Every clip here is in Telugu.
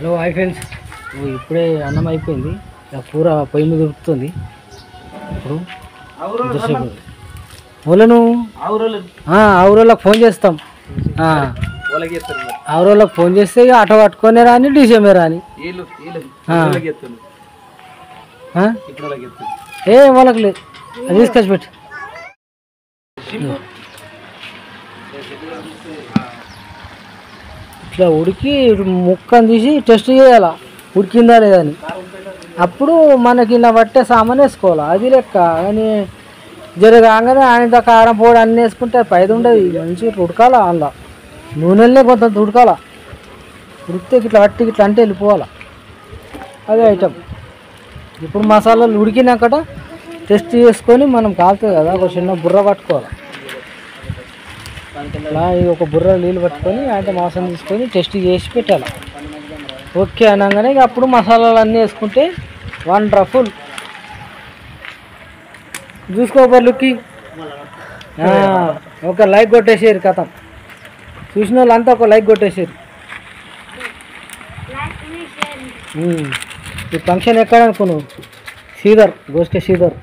హలో హాయ్ ఫ్రెండ్స్, ఇప్పుడే అన్నం అయిపోయింది. కూర పొయ్యి మీద ఉడుకుతుంది. ఇప్పుడు వాళ్ళను ఆవురోళ్ళకి ఫోన్ చేస్తాం. ఆవురోళ్ళకి ఫోన్ చేస్తే ఆటో పట్టుకొని రాని డీసీఎంఏ రాని ఏ వాళ్ళకి లేదు, తీసుకొచ్చి పెట్టి ఇట్లా ఉడికి ముక్కను తీసి టెస్ట్ చేయాల ఉడికిందా లేదని. అప్పుడు మనకి ఇలా పట్టే సామాన్ వేసుకోవాలి. అది లెక్క. కానీ జరగానే ఆయన కారం పొడి అన్నీ వేసుకుంటే పైది ఉండదు. మంచిగా ఉడకాల, అందులో నూనెలనే కొంత ఉడకాల. ఉడికితే ఇట్లా పట్టి ఇట్లా అంటే వెళ్ళిపోవాలి. అదే ఐటమ్. ఇప్పుడు మసాలాలు ఉడికినాకట టెస్ట్ చేసుకొని మనం కాలుతుంది కదా, ఒక చిన్న బుర్ర పట్టుకోవాలి. అలా ఒక బుర్ర నీళ్ళు పట్టుకొని అంటే మాసం తీసుకొని టెస్ట్ చేసి పెట్టాలి. ఓకే అనగానే ఇక అప్పుడు మసాలాలు అన్నీ వేసుకుంటే వండర్ఫుల్. చూసుకోబర్లుకి ఒక లైక్ కొట్టేసారు. కథం చూసిన వాళ్ళంతా ఒక లైక్ కొట్టేసారు. ఈ ఫంక్షన్ ఎక్కడ అనుకున్నావు? శ్రీధర్, గోస్క శ్రీధర్,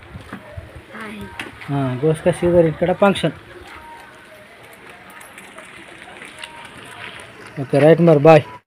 గోస్క శ్రీధర్ ఇక్కడ ఫంక్షన్. ఓకే రైట్ మరి, బాయ్.